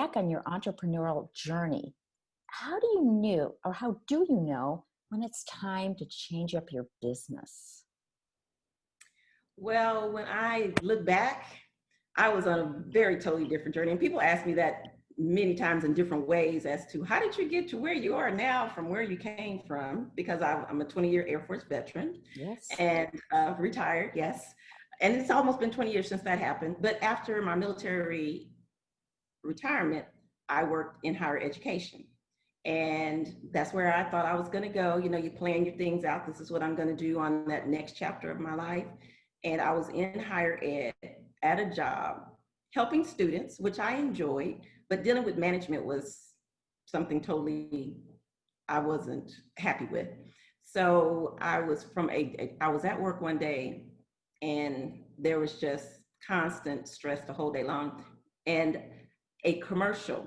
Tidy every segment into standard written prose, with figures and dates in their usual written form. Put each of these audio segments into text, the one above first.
back on your entrepreneurial journey, how do you know when it's time to change up your business? Well, when I look back, I was on a very totally different journey. And people ask me that many times in different ways as to how did you get to where you are now from where you came from? Because I'm a 20-year Air Force veteran Yes. and retired, yes. And it's almost been 20 years since that happened. But after my military retirement, I worked in higher education. And that's where I thought I was going to go. You know, you plan your things out. This is what I'm going to do on that next chapter of my life. And I was in higher ed at a job helping students, which I enjoyed, but dealing with management was something totally I wasn't happy with. So I was I was at work one day and there was just constant stress the whole day long. And a commercial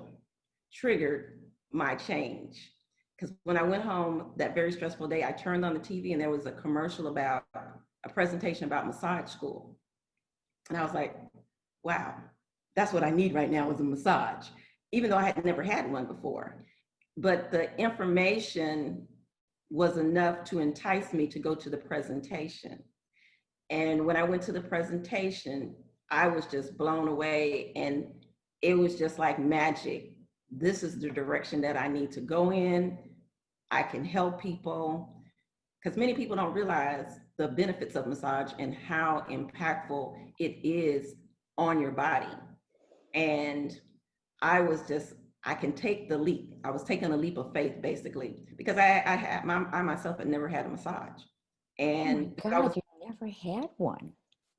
triggered my change. Because when I went home that very stressful day, I turned on the TV and there was a commercial about a presentation about massage school. And I was like, wow, that's what I need right now is a massage, even though I had never had one before. But the information was enough to entice me to go to the presentation. And when I went to the presentation, I was just blown away. And it was just like magic. This is the direction that I need to go in. I can help people. Because many people don't realize the benefits of massage and how impactful it is on your body. And I can take the leap. I was taking a leap of faith, basically, because I myself had never had a massage. And oh my God, you never had one.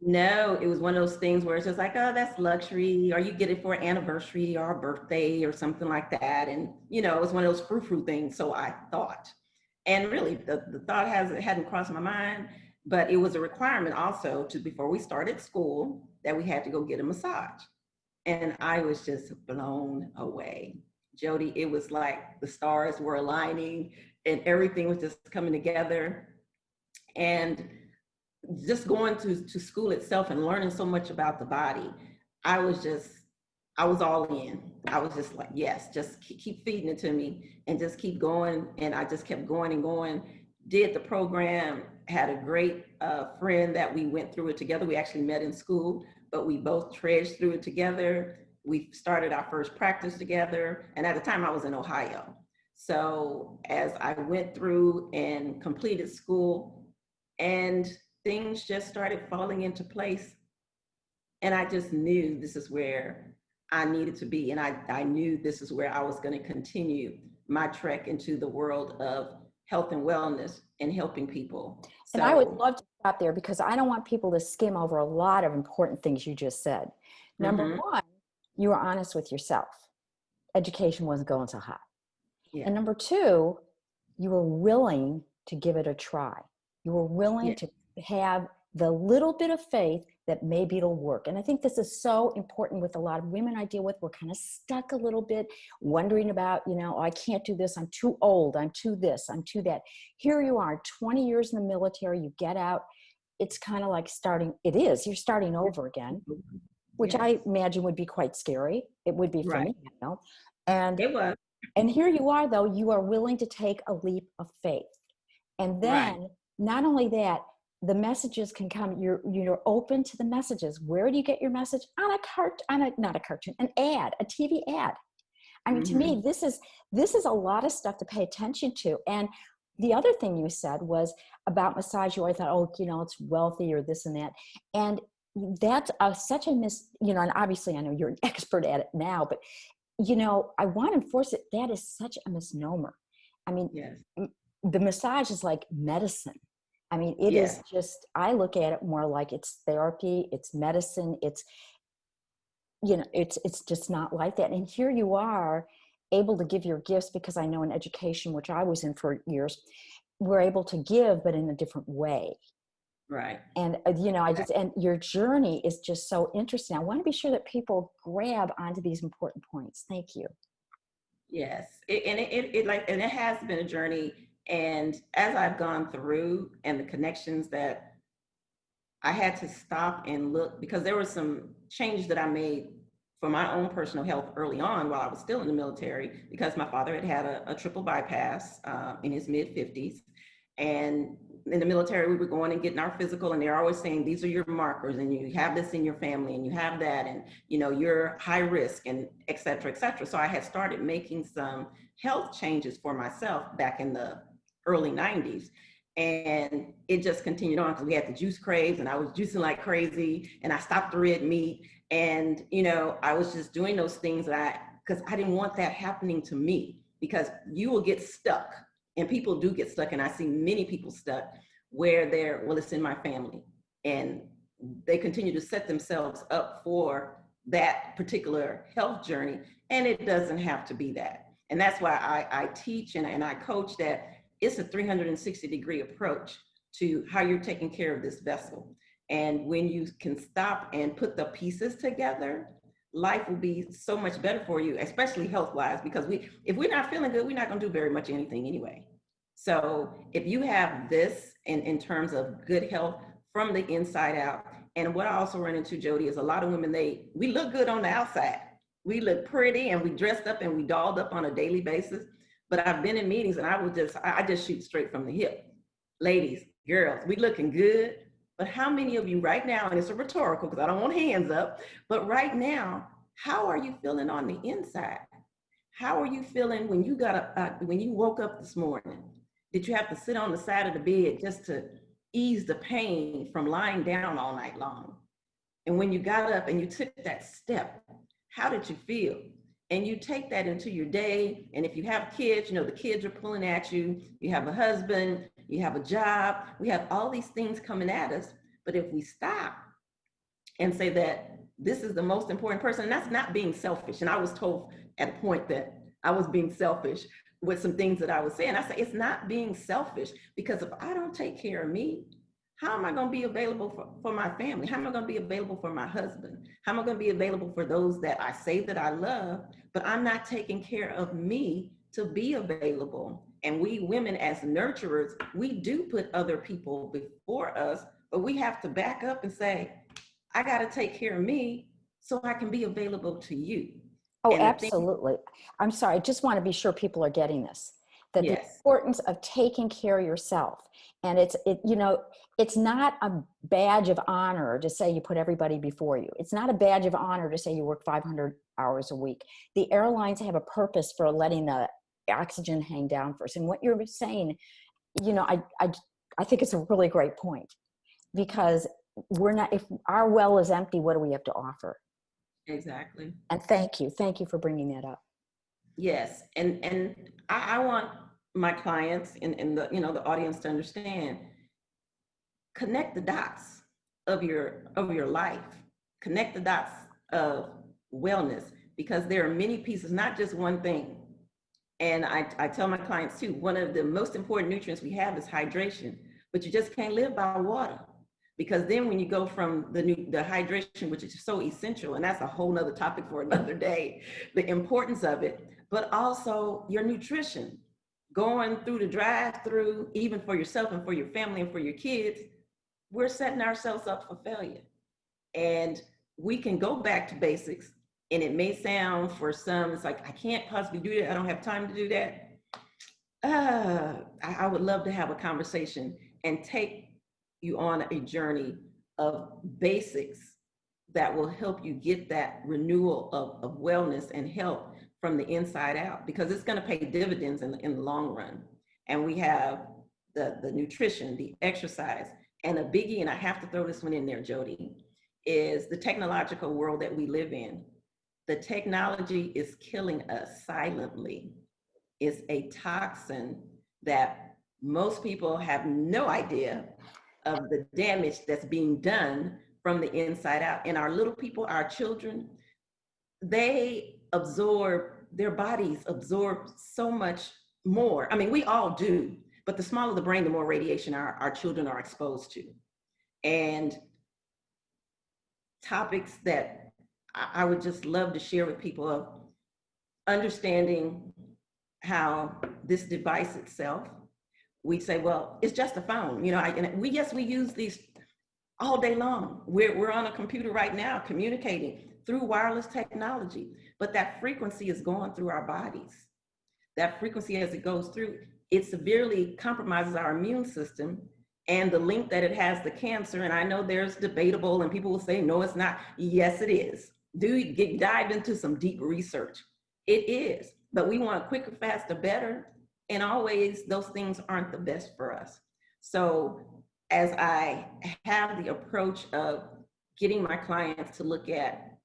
no, it was one of those things where it's just like, oh, that's luxury, or you get it for an anniversary or a birthday or something like that. And, you know, it was one of those frou-frou things. So I thought, and really the thought hadn't crossed my mind, but it was a requirement also before we started school that we had to go get a massage. And I was just blown away. Jody, it was like the stars were aligning and everything was just coming together. And just going to school itself and learning so much about the body, I was all in. I was just like, yes, just keep feeding it to me and just keep going. And I just kept going and going, did the program, had a great friend that we went through it together. We actually met in school, but we both trudged through it together. We started our first practice together. And at the time I was in Ohio. So as I went through and completed school, and things just started falling into place. And I just knew this is where I needed to be. And I knew this is where I was going to continue my trek into the world of health and wellness and helping people. And I would love to stop there because I don't want people to skim over a lot of important things you just said. Number one, you were honest with yourself. Education wasn't going so hot. Yeah. And number two, you were willing to give it a try. You were willing to have the little bit of faith that maybe it'll work. And I think this is so important with a lot of women I deal with. We're kind of stuck a little bit, wondering about, you know, oh, I can't do this. I'm too old. I'm too this. I'm too that. Here you are, 20 years in the military. You get out. It's kind of like you're starting over again, which I imagine would be quite scary. It would be for me, you know. And it was. And here you are, though, you are willing to take a leap of faith. And then not only that, the messages can come, you're open to the messages. Where do you get your message? Not a cartoon, an ad, a TV ad. I mean, to me, this is a lot of stuff to pay attention to. And the other thing you said was about massage. You always thought, oh, you know, it's wealthy or this and that. And that's such a you know, and obviously I know you're an expert at it now, but you know, I want to enforce it. That is such a misnomer. I mean, the massage is like medicine. I mean, it is just, I look at it more like it's therapy, it's medicine, it's, you know, it's just not like that. And here you are able to give your gifts, because I know in education, which I was in for years, we're able to give, but in a different way. Right. And, you know, and your journey is just so interesting. I want to be sure that people grab onto these important points. Thank you. Yes. And it has been a journey. And as I've gone through and the connections that I had to stop and look, because there were some changes that I made for my own personal health early on while I was still in the military, because my father had a triple bypass in his mid 50s. And in the military, we were going and getting our physical, and they're always saying, these are your markers, and you have this in your family, and you have that, and you're high risk, and et cetera, et cetera. So I had started making some health changes for myself back in the early 90s. And it just continued on, because we had the juice craves, and I was juicing like crazy, and I stopped the red meat. And, I was just doing those things because I didn't want that happening to me, because you will get stuck, and people do get stuck. And I see many people stuck where it's in my family, and they continue to set themselves up for that particular health journey. And it doesn't have to be that. And that's why I teach and I coach that it's a 360-degree approach to how you're taking care of this vessel. And when you can stop and put the pieces together, life will be so much better for you, especially health-wise, because if we're not feeling good, we're not going to do very much anything anyway. So if you have this in terms of good health from the inside out, and what I also run into, Jody, is a lot of women, we look good on the outside. We look pretty, and we dressed up, and we dolled up on a daily basis. But I've been in meetings, and I just shoot straight from the hip. Ladies, girls, we looking good. But how many of you right now, and it's a rhetorical because I don't want hands up, but right now, how are you feeling on the inside? How are you feeling when you when you woke up this morning? Did you have to sit on the side of the bed just to ease the pain from lying down all night long? And when you got up and you took that step, how did you feel? And you take that into your day. And if you have kids, the kids are pulling at you. You have a husband, you have a job. We have all these things coming at us. But if we stop and say that this is the most important person, and that's not being selfish. And I was told at a point that I was being selfish with some things that I was saying. I say, it's not being selfish, because if I don't take care of me, how am I going to be available for my family? How am I going to be available for my husband? How am I going to be available for those that I say that I love, but I'm not taking care of me to be available? And we women as nurturers, we do put other people before us, but we have to back up and say, I got to take care of me so I can be available to you. Oh, absolutely. I'm sorry. I just want to be sure people are getting this, that the importance of taking care of yourself. And it's not a badge of honor to say you put everybody before you. It's not a badge of honor to say you work 500 hours a week. The airlines have a purpose for letting the oxygen hang down first. And what you're saying, I think it's a really great point, because if our well is empty, what do we have to offer? Exactly. And thank you for bringing that up. Yes. And I want my clients and the audience to understand, connect the dots of your life, connect the dots of wellness, because there are many pieces, not just one thing. And I tell my clients too, one of the most important nutrients we have is hydration, but you just can't live by water, because then when you go from the hydration, which is so essential, and that's a whole nother topic for another day, the importance of it, but also your nutrition, going through the drive-through, even for yourself and for your family and for your kids, we're setting ourselves up for failure. And we can go back to basics, and it may sound for some, it's like, I can't possibly do that. I don't have time to do that. I would love to have a conversation and take you on a journey of basics that will help you get that renewal of wellness and health from the inside out, because it's going to pay dividends in the long run. And we have the nutrition, the exercise, and a biggie, and I have to throw this one in there, Jody, is the technological world that we live in. The technology is killing us silently. It's a toxin that most people have no idea of the damage that's being done from the inside out. And our little people, our children, their bodies absorb so much more. I mean, we all do, but the smaller the brain, the more radiation our children are exposed to. And topics that I would just love to share with people of understanding how this device itself, we say, well, it's just a phone. We use these all day long. We're on a computer right now communicating. through wireless technology, but that frequency is going through our bodies. That frequency, as it goes through, it severely compromises our immune system, and the link that it has to cancer. And I know there's debatable, and people will say, no, it's not. Yes, it is. Dive into some deep research. It is, but we want quicker, faster, better. And always those things aren't the best for us. So as I have the approach of getting my clients to look at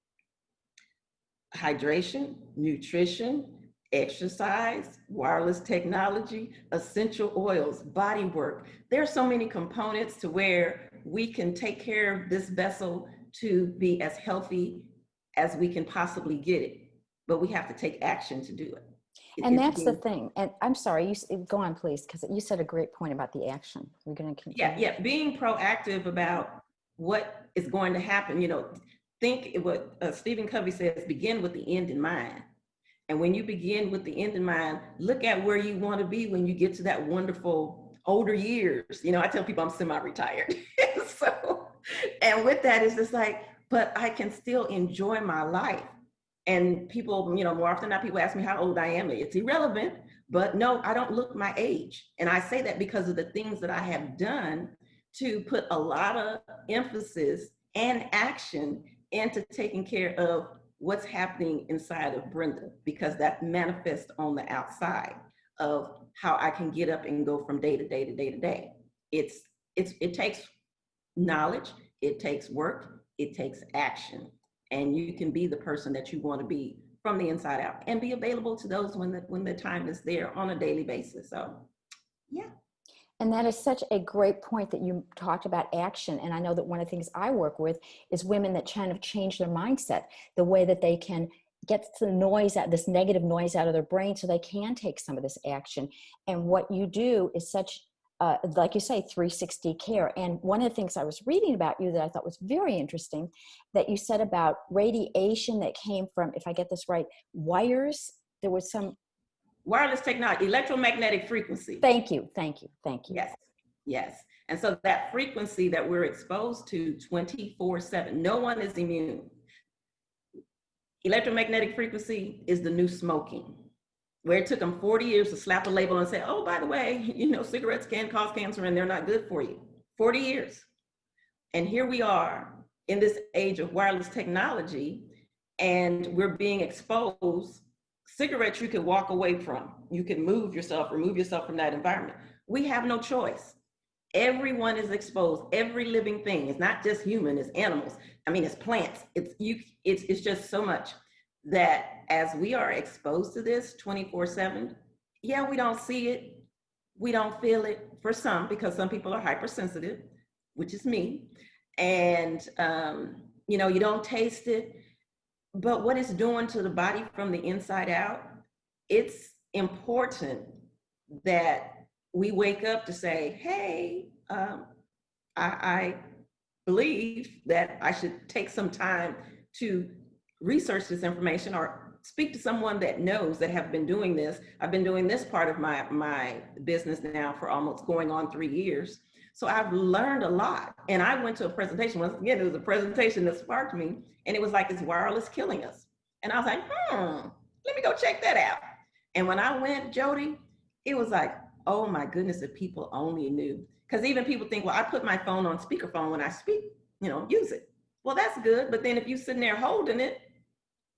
hydration, nutrition, exercise, wireless technology, essential oils, body work. There are so many components to where we can take care of this vessel to be as healthy as we can possibly get it, but we have to take action to do it. And that's the thing. And I'm sorry, you go on, please, because you said a great point about the action. We're going to continue. Yeah, being proactive about what is going to happen. You know, think what Stephen Covey says: begin with the end in mind. And when you begin with the end in mind, look at where you want to be when you get to that wonderful older years. You know, I tell people I'm semi-retired. So, and with that, it's just like, but I can still enjoy my life. And people, you know, more often than not, people ask me how old I am. It's irrelevant, but no, I don't look my age. And I say that because of the things that I have done to put a lot of emphasis and action into taking care of what's happening inside of Brenda, because that manifests on the outside of how I can get up and go from day to day to day to day. It takes knowledge, it takes work, it takes action, and you can be the person that you want to be from the inside out, and be available to those when the time is there on a daily basis. So, yeah. And that is such a great point that you talked about action. And I know that one of the things I work with is women that kind of change their mindset, the way that they can get the noise out, this negative noise out of their brain, so they can take some of this action. And what you do is such, like you say, 360 care. And one of the things I was reading about you that I thought was very interesting, that you said about radiation that came from, if I get this right, wires. There was some wireless technology, electromagnetic frequency. Thank you. Yes. And so that frequency that we're exposed to 24/7, no one is immune. Electromagnetic frequency is the new smoking, where it took them 40 years to slap a label and say, oh, by the way, you know, cigarettes can cause cancer and they're not good for you. 40 years. And here we are in this age of wireless technology, and we're being exposed. Cigarettes you can walk away from. You can remove yourself from that environment. We have no choice. Everyone is exposed. Every living thing. It's not just human, it's animals. I mean, it's plants. It's just so much that as we are exposed to this 24/7, yeah, we don't see it. We don't feel it for some, because some people are hypersensitive, which is me. And, you know, you don't taste it. But what it's doing to the body from the inside out, it's important that we wake up to say, hey, I believe that I should take some time to research this information, or speak to someone that knows, that have been doing this. I've been doing this part of my business now for almost going on 3 years. So I've learned a lot. And I went to a presentation, once again, it was a presentation that sparked me, and it was like, is wireless killing us? And I was like, let me go check that out. And when I went, Jody, it was like, oh my goodness, if people only knew. Because even people think, well, I put my phone on speakerphone when I speak, you know, use it. Well, that's good. But then if you're sitting there holding it,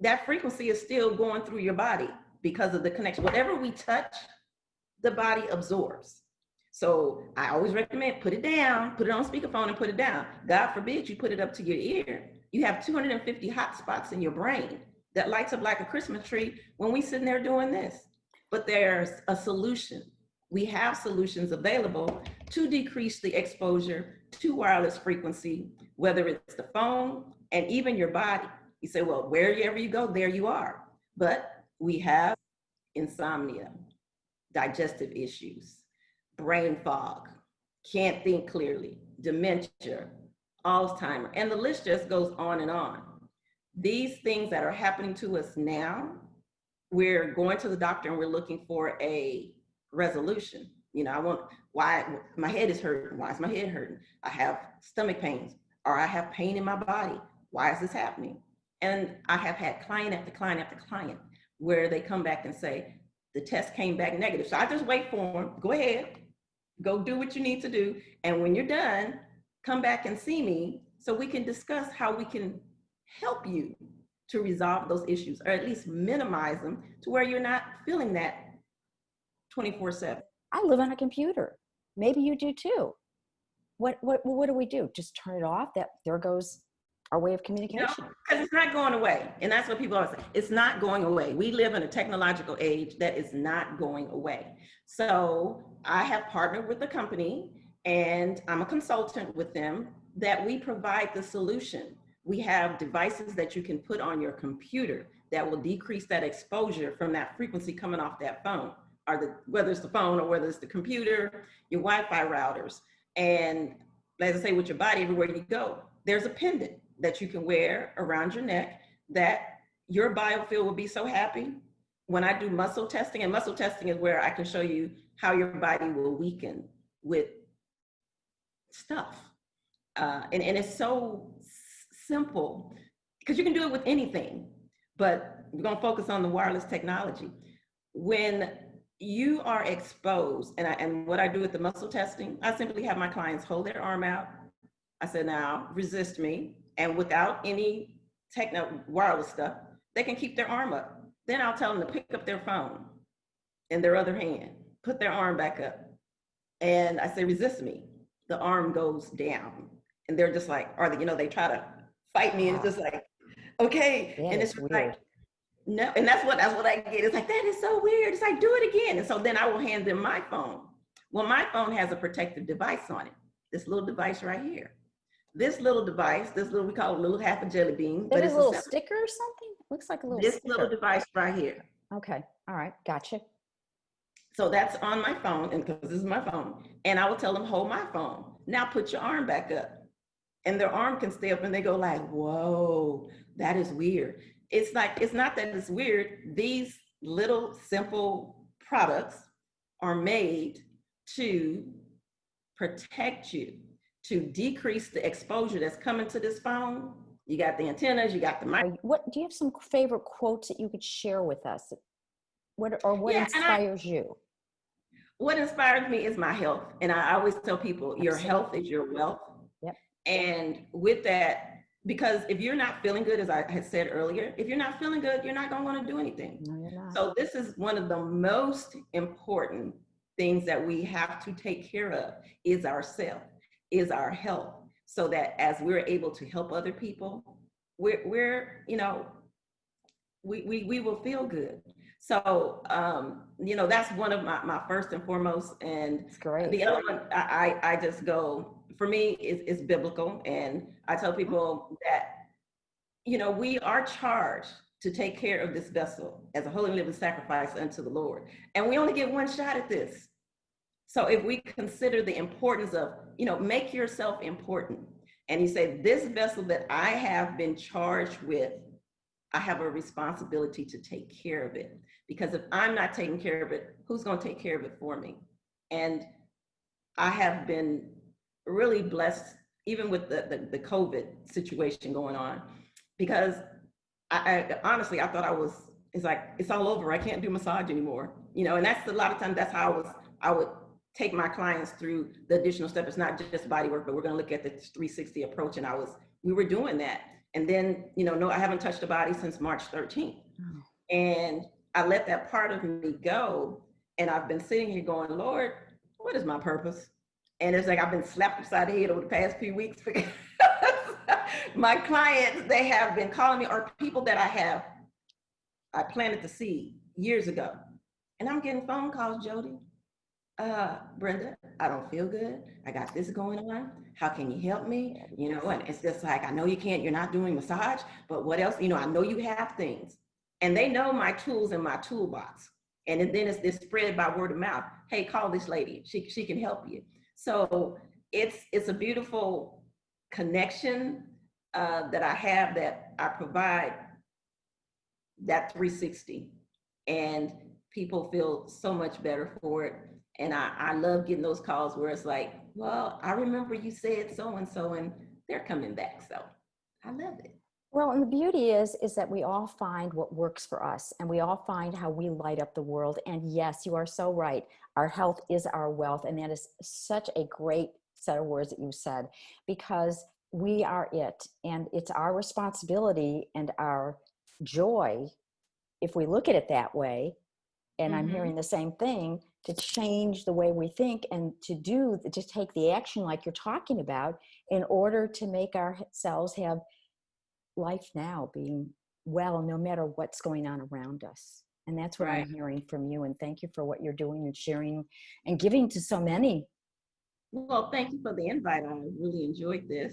that frequency is still going through your body because of the connection. Whatever we touch, the body absorbs. So I always recommend put it down, put it on speakerphone and put it down. God forbid you put it up to your ear. You have 250 hot spots in your brain that lights up like a Christmas tree when we sitting there doing this. But there's a solution. We have solutions available to decrease the exposure to wireless frequency, whether it's the phone and even your body. You say, well, wherever you go, there you are. But we have insomnia, digestive issues, brain fog, can't think clearly, dementia, Alzheimer's, and the list just goes on and on. These things that are happening to us now, we're going to the doctor and we're looking for a resolution. You know, why my head is hurting? Why is my head hurting? I have stomach pains, or I have pain in my body. Why is this happening? And I have had client after client after client where they come back and say, the test came back negative. So I just wait for them. Go ahead, go do what you need to do. And when you're done, come back and see me so we can discuss how we can help you to resolve those issues, or at least minimize them to where you're not feeling that 24/7. I live on a computer. Maybe you do too. What do we do? Just turn it off? There goes our way of communication. Because it's not going away. And that's what people always say. It's not going away. We live in a technological age that is not going away. So I have partnered with a company, and I'm a consultant with them, that we provide the solution. We have devices that you can put on your computer that will decrease that exposure from that frequency coming off that phone, or whether it's the phone or whether it's the computer, your Wi-Fi routers. And as I say, with your body, everywhere you go, there's a pendant that you can wear around your neck that your Biofield will be so happy. When I do muscle testing, and muscle testing is where I can show you how your body will weaken with stuff. And it's so simple because you can do it with anything, but we're gonna focus on the wireless technology. When you are exposed, and what I do with the muscle testing, I simply have my clients hold their arm out. I said, now resist me. And without any wireless stuff, they can keep their arm up. Then I'll tell them to pick up their phone in their other hand, put their arm back up. And I say, resist me. The arm goes down. And they're just like, they try to fight me. And it's just like, okay. Yeah, and it's weird. like, no. And that's what I get. It's like, that is so weird. It's like, do it again. And so then I will hand them my phone. Well, my phone has a protective device on it. This little device right here. This little device, we call it a little half a jelly bean. But it's a little sticker or something? Looks like a little sticker. This little device right here. Okay, all right, gotcha. So that's on my phone, and because this is my phone. And I will tell them, hold my phone. Now put your arm back up. And their arm can stay up and they go like, whoa, that is weird. It's like, it's not that it's weird. These little simple products are made to protect you, to decrease the exposure that's coming to this phone. You got the antennas, you got the mic. What do you have some favorite quotes that you could share with us? What inspires you? What inspires me is my health. And I always tell people, your health is your wealth. Yep. And with that, because if you're not feeling good, as I had said earlier, if you're not feeling good, you're not going to want to do anything. No, you're not. So this is one of the most important things that we have to take care of, is ourself, is our health, so that as we're able to help other people, we will feel good. So, that's one of my first and foremost. And that's great. The other one, I just go, for me, is biblical. And I tell people that, we are charged to take care of this vessel as a holy and living sacrifice unto the Lord. And we only get one shot at this. So if we consider the importance of, make yourself important. And you say, this vessel that I have been charged with, I have a responsibility to take care of it. Because if I'm not taking care of it, who's going to take care of it for me? And I have been really blessed, even with the COVID situation going on, because I honestly, I thought it's all over. I can't do massage anymore. And that's a lot of times, that's how I would take my clients through the additional step. It's not just body work, but we're going to look at the 360 approach. And we were doing that. And then, I haven't touched the body since March 13th. Oh. And I let that part of me go. And I've been sitting here going, Lord, what is my purpose? And it's like, I've been slapped upside the head over the past few weeks. My clients, they have been calling me, or people that I planted the seed years ago. And I'm getting phone calls, Jody. Brenda, I don't feel good. I got this going on. How can you help me? And it's just like, I know you're not doing massage, but what else? I know you have things. And they know my tools in my toolbox. And then it's spread by word of mouth. Hey, call this lady. She can help you. So it's a beautiful connection that I have, that I provide that 360. And people feel so much better for it. And I love getting those calls where it's like, well, I remember you said so-and-so, and they're coming back. So I love it. Well, and the beauty is that we all find what works for us, and we all find how we light up the world. And yes, you are so right. Our health is our wealth. And that is such a great set of words that you said, because we are it. And it's our responsibility and our joy, if we look at it that way. And I'm Mm-hmm. hearing the same thing, to change the way we think and to take the action like you're talking about, in order to make ourselves have life now, being well no matter what's going on around us. And that's what I'm Right. hearing from you. And thank you for what you're doing and sharing and giving to so many. Well, thank you for the invite. I really enjoyed this.